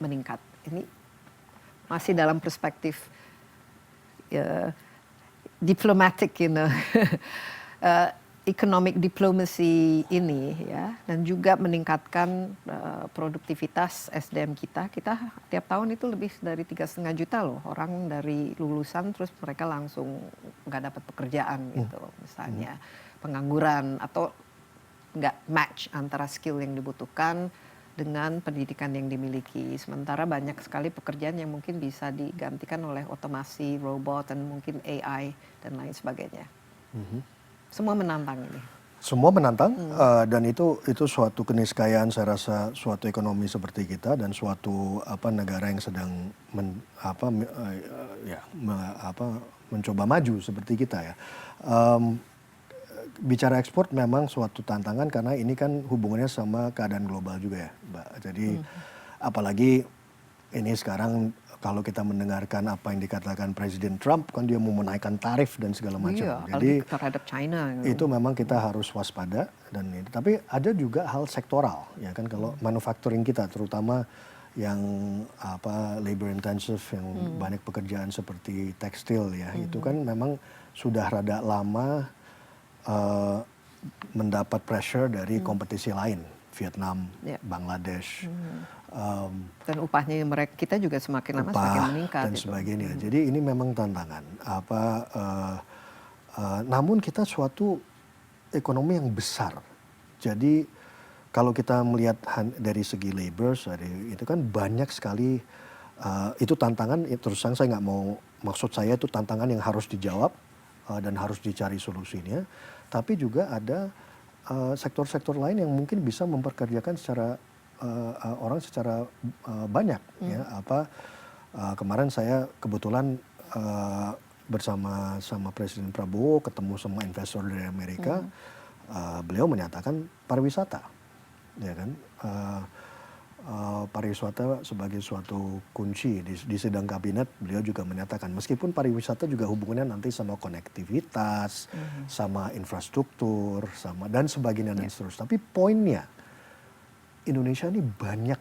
meningkat. Ini masih dalam perspektif diplomatic, economic diplomacy ini ya, dan juga meningkatkan produktivitas SDM kita. Kita tiap tahun itu lebih dari 3,5 juta loh orang dari lulusan terus mereka langsung nggak dapat pekerjaan gitu, misalnya pengangguran atau nggak match antara skill yang dibutuhkan dengan pendidikan yang dimiliki. Sementara banyak sekali pekerjaan yang mungkin bisa digantikan oleh otomasi, robot, dan mungkin AI, dan lain sebagainya. Semua menantang ini. Semua menantang, dan itu suatu keniscayaan saya rasa suatu ekonomi seperti kita dan suatu negara yang sedang mencoba maju seperti kita ya. Bicara ekspor memang suatu tantangan karena ini kan hubungannya sama keadaan global juga ya, Mbak. Jadi apalagi ini sekarang kalau kita mendengarkan apa yang dikatakan Presiden Trump kan dia mau menaikkan tarif dan segala macam. Iya, jadi terhadap China. Itu memang kita harus waspada dan ini. Tapi ada juga hal sektoral ya kan kalau manufacturing kita terutama yang labor intensive yang banyak pekerjaan seperti tekstil ya itu kan memang sudah rada lama mendapat pressure dari kompetisi lain, Vietnam, Bangladesh, dan upahnya kita juga semakin lama semakin meningkat dan sebagainya. Jadi ini memang tantangan. Namun kita suatu ekonomi yang besar. Jadi kalau kita melihat dari segi labor, itu kan banyak sekali. Itu tantangan. Terus terang saya nggak mau, maksud saya itu tantangan yang harus dijawab dan harus dicari solusinya. Tapi juga ada sektor-sektor lain yang mungkin bisa memperkerjakan secara orang secara banyak ya. Kemarin saya kebetulan bersama Presiden Prabowo ketemu sama investor dari Amerika. Beliau menyatakan pariwisata ya kan pariwisata sebagai suatu kunci di sidang kabinet. Beliau juga menyatakan meskipun pariwisata juga hubungannya nanti sama konektivitas, sama infrastruktur, sama dan sebagainya dan seterusnya. Tapi poinnya Indonesia ini banyak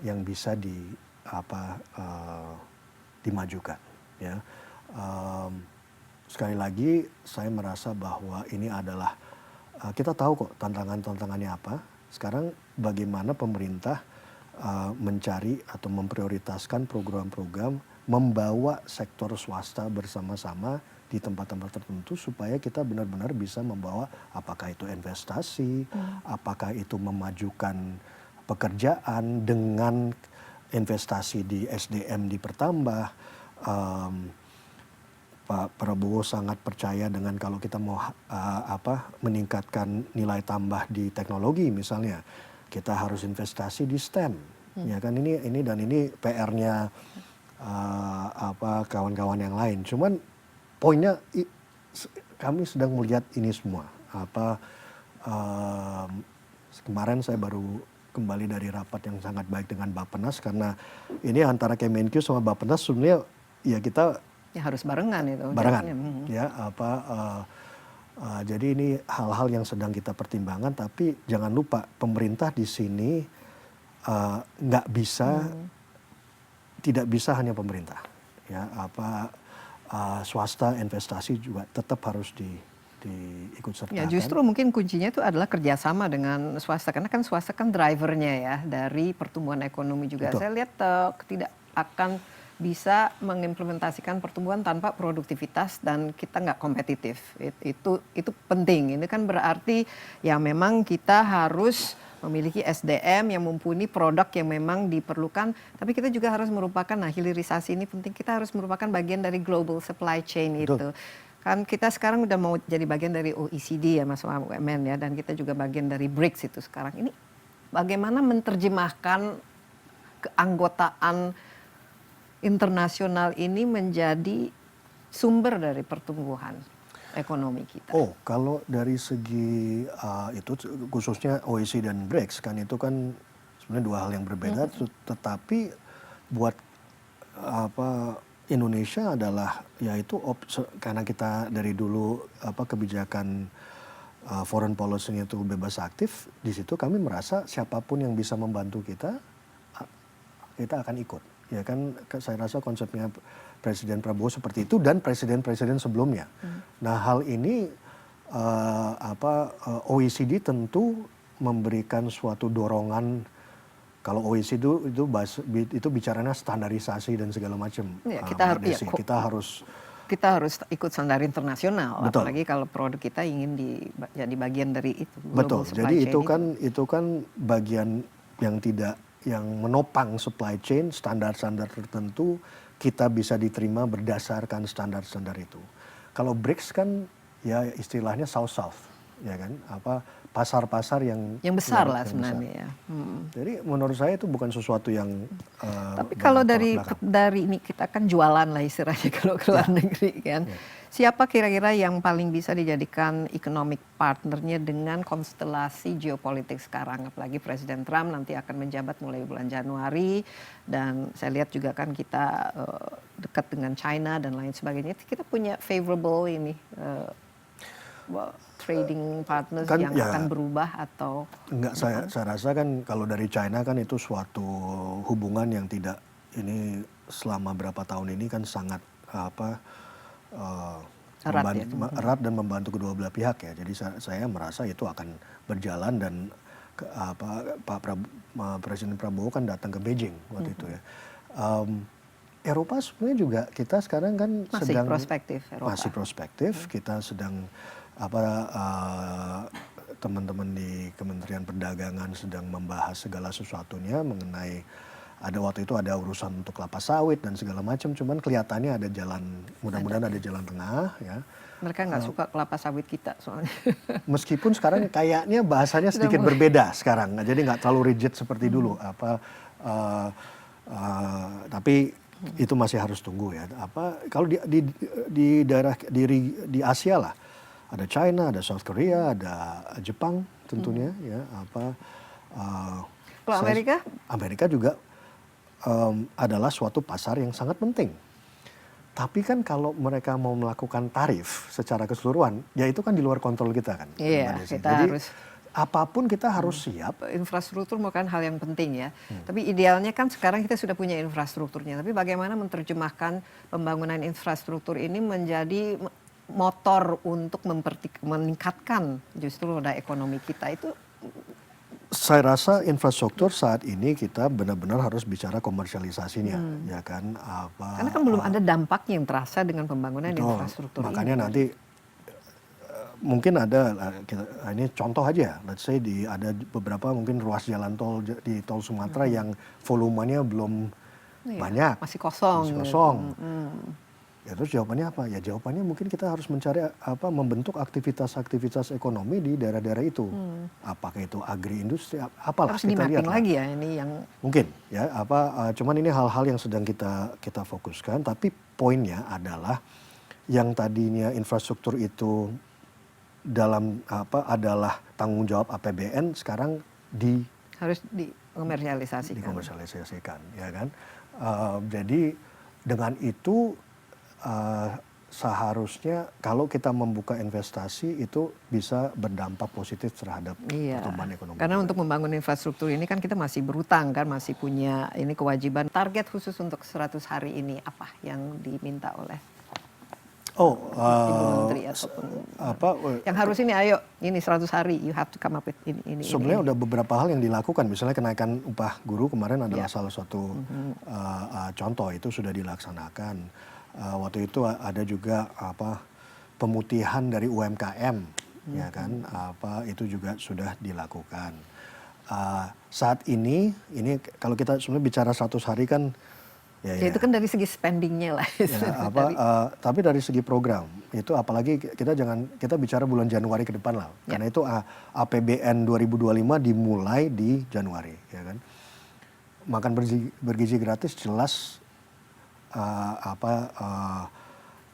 yang bisa dimajukan. Ya. Sekali lagi saya merasa bahwa ini adalah kita tahu kok tantangannya apa. Sekarang bagaimana pemerintah mencari atau memprioritaskan program-program membawa sektor swasta bersama-sama di tempat-tempat tertentu supaya kita benar-benar bisa membawa apakah itu investasi, apakah itu memajukan pekerjaan dengan investasi di SDM dipertambah. Pak Prabowo sangat percaya dengan kalau kita mau meningkatkan nilai tambah di teknologi misalnya, kita harus investasi di STEM. Ya kan ini PR-nya kawan-kawan yang lain. Cuman poinnya kami sedang melihat ini semua. Kemarin saya baru kembali dari rapat yang sangat baik dengan Bappenas karena ini antara Kemenkyu sama Bappenas sebenarnya ya kita ya harus barengan itu. Barengan, ya jadi ini hal-hal yang sedang kita pertimbangkan, tapi jangan lupa pemerintah di sini tidak bisa hanya pemerintah, ya swasta investasi juga tetap harus diikut sertakan. Ya justru mungkin kuncinya itu adalah kerjasama dengan swasta karena kan swasta kan drivernya ya dari pertumbuhan ekonomi juga. Betul. Saya lihat tidak akan bisa mengimplementasikan pertumbuhan tanpa produktivitas dan kita nggak kompetitif. Itu penting. Ini kan berarti ya memang kita harus memiliki SDM yang mumpuni, produk yang memang diperlukan, tapi kita juga harus merupakan, hilirisasi ini penting, kita harus merupakan bagian dari global supply chain itu. Betul. Kan kita sekarang udah mau jadi bagian dari OECD ya Mas Wamen ya, dan kita juga bagian dari BRICS itu sekarang. Ini bagaimana menerjemahkan keanggotaan internasional ini menjadi sumber dari pertumbuhan ekonomi kita. Oh, kalau dari segi itu khususnya OECD dan BRICS kan itu kan sebenarnya dua hal yang berbeda, tetapi buat Indonesia adalah yaitu karena kita dari dulu kebijakan foreign policy itu bebas aktif, di situ kami merasa siapapun yang bisa membantu kita akan ikut. Ya kan saya rasa konsepnya Presiden Prabowo seperti itu dan presiden-presiden sebelumnya. Nah hal ini OECD tentu memberikan suatu dorongan. Kalau OECD itu bicaranya standarisasi dan segala macam. Ya, kita harus ikut standar internasional. Betul. Apalagi kalau produk kita ingin jadi bagian dari itu. Betul. Jadi itu kan bagian yang menopang supply chain, standar-standar tertentu kita bisa diterima berdasarkan standar-standar itu. Kalau BRICS kan ya istilahnya South-South, ya kan, pasar-pasar yang besar lah sebenarnya. Ya. Jadi menurut saya itu bukan sesuatu yang. Tapi kalau dari ini kita kan jualan lah istilahnya kalau ke luar negeri kan. Siapa kira-kira yang paling bisa dijadikan economic partnernya dengan konstelasi geopolitik sekarang? Apalagi Presiden Trump nanti akan menjabat mulai bulan Januari dan saya lihat juga kan kita dekat dengan China dan lain sebagainya. Kita punya favorable ini trading partners kan, yang akan berubah atau enggak? Saya rasa kan kalau dari China kan itu suatu hubungan yang tidak ini selama berapa tahun ini kan sangat erat dan membantu kedua belah pihak ya. Jadi saya merasa itu akan berjalan dan Presiden Prabowo kan datang ke Beijing waktu itu ya. Eropa sebenarnya juga kita sekarang kan masih prospektif. Masih prospektif. Kita sedang teman-teman di Kementerian Perdagangan sedang membahas segala sesuatunya mengenai waktu itu ada urusan untuk kelapa sawit dan segala macam, cuman kelihatannya ada jalan, mudah-mudahan ada jalan tengah ya. Mereka nggak suka kelapa sawit kita soalnya. Meskipun sekarang kayaknya bahasanya sedikit berbeda sekarang, jadi nggak terlalu rigid seperti dulu. Tapi itu masih harus tunggu ya. Kalau di daerah di Asia lah, ada China, ada South Korea, ada Jepang tentunya ya. Kalau Amerika? Amerika juga adalah suatu pasar yang sangat penting. Tapi kan kalau mereka mau melakukan tarif secara keseluruhan, ya itu kan di luar kontrol kita kan. Iya, Mbak Desi. kita Jadi harus apapun kita harus siap. infrastruktur merupakan hal yang penting ya. Tapi idealnya kan sekarang kita sudah punya infrastrukturnya. Tapi bagaimana menerjemahkan pembangunan infrastruktur ini menjadi motor untuk meningkatkan justru roda ekonomi kita itu. Saya rasa infrastruktur saat ini kita benar-benar harus bicara komersialisasinya, ya kan? Karena kan belum ada dampaknya yang terasa dengan pembangunan infrastruktur makanya ini. nanti mungkin ada ini contoh aja, let's say ada beberapa mungkin ruas jalan tol di tol Sumatera yang volumenya belum banyak, masih kosong. Ya terus jawabannya apa? Ya jawabannya mungkin kita harus mencari membentuk aktivitas-aktivitas ekonomi di daerah-daerah itu. Apakah itu agri-industri, apalah Harus kita lihat lagi ya ini yang mungkin ya cuman ini hal-hal yang sedang kita fokuskan, tapi poinnya adalah yang tadinya infrastruktur itu adalah tanggung jawab APBN sekarang harus dikomersialisasikan, ya kan? Jadi dengan itu seharusnya kalau kita membuka investasi itu bisa berdampak positif terhadap pertumbuhan ekonomi. Karena untuk membangun infrastruktur ini kan kita masih berutang kan, masih punya ini kewajiban. Target khusus untuk 100 hari ini apa yang diminta oleh Ibu Menteri ataupun yang harus ini, ayo ini 100 hari you have to come up with ini. Sebenarnya udah beberapa hal yang dilakukan, misalnya kenaikan upah guru kemarin adalah salah satu contoh, itu sudah dilaksanakan. Waktu itu ada juga pemutihan dari UMKM, ya kan, itu juga sudah dilakukan. Saat ini kalau kita sebenarnya bicara 100 hari kan, ya itu kan dari segi spendingnya lah. Tapi dari segi program itu, apalagi kita bicara bulan Januari ke depan lah, karena itu APBN 2025 dimulai di Januari, ya kan. Makan bergizi gratis jelas.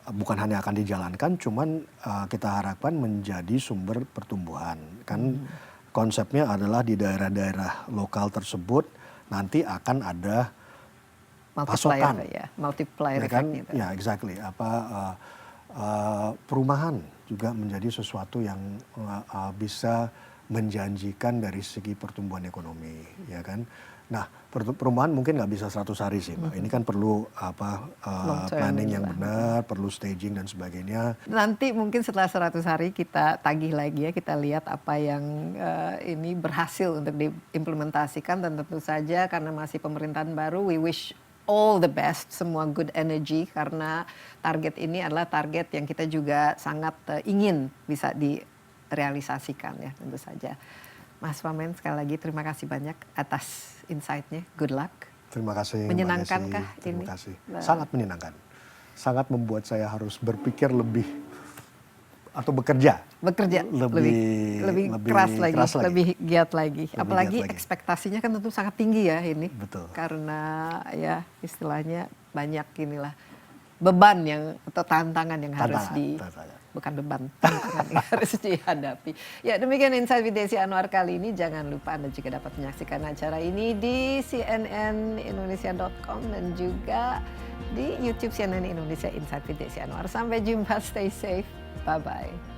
Bukan hanya akan dijalankan, cuman kita harapkan menjadi sumber pertumbuhan. Kan konsepnya adalah di daerah-daerah lokal tersebut nanti akan ada pasokan, multiplier ya kan? effect. Ya, exactly. Perumahan juga menjadi sesuatu yang bisa menjanjikan dari segi pertumbuhan ekonomi, ya kan. Nah, perumahan mungkin nggak bisa 100 hari sih, Mbak. Ini kan perlu planning yang benar, perlu staging dan sebagainya. Nanti mungkin setelah 100 hari kita tagih lagi ya, kita lihat apa yang ini berhasil untuk diimplementasikan, dan tentu saja karena masih pemerintahan baru, we wish all the best, semua good energy, karena target ini adalah target yang kita juga sangat ingin bisa direalisasikan ya, tentu saja. Mas Wamen, sekali lagi terima kasih banyak atas insight-nya. Good luck. Terima kasih. Menyenangkankah ini? Terima kasih. Sangat menyenangkan. Sangat membuat saya harus berpikir lebih atau bekerja lebih keras lagi, lebih giat lagi. Apalagi giat lagi. Ekspektasinya kan tentu sangat tinggi ya ini. Betul. Karena ya istilahnya banyak inilah beban atau tantangan yang harus bukan beban, tantangan yang harus dihadapi. Ya, demikian Insight with Desi Anwar kali ini. Jangan lupa Anda juga dapat menyaksikan acara ini di cnnindonesia.com dan juga di YouTube CNN Indonesia Insight with Desi Anwar. Sampai jumpa, stay safe, bye-bye.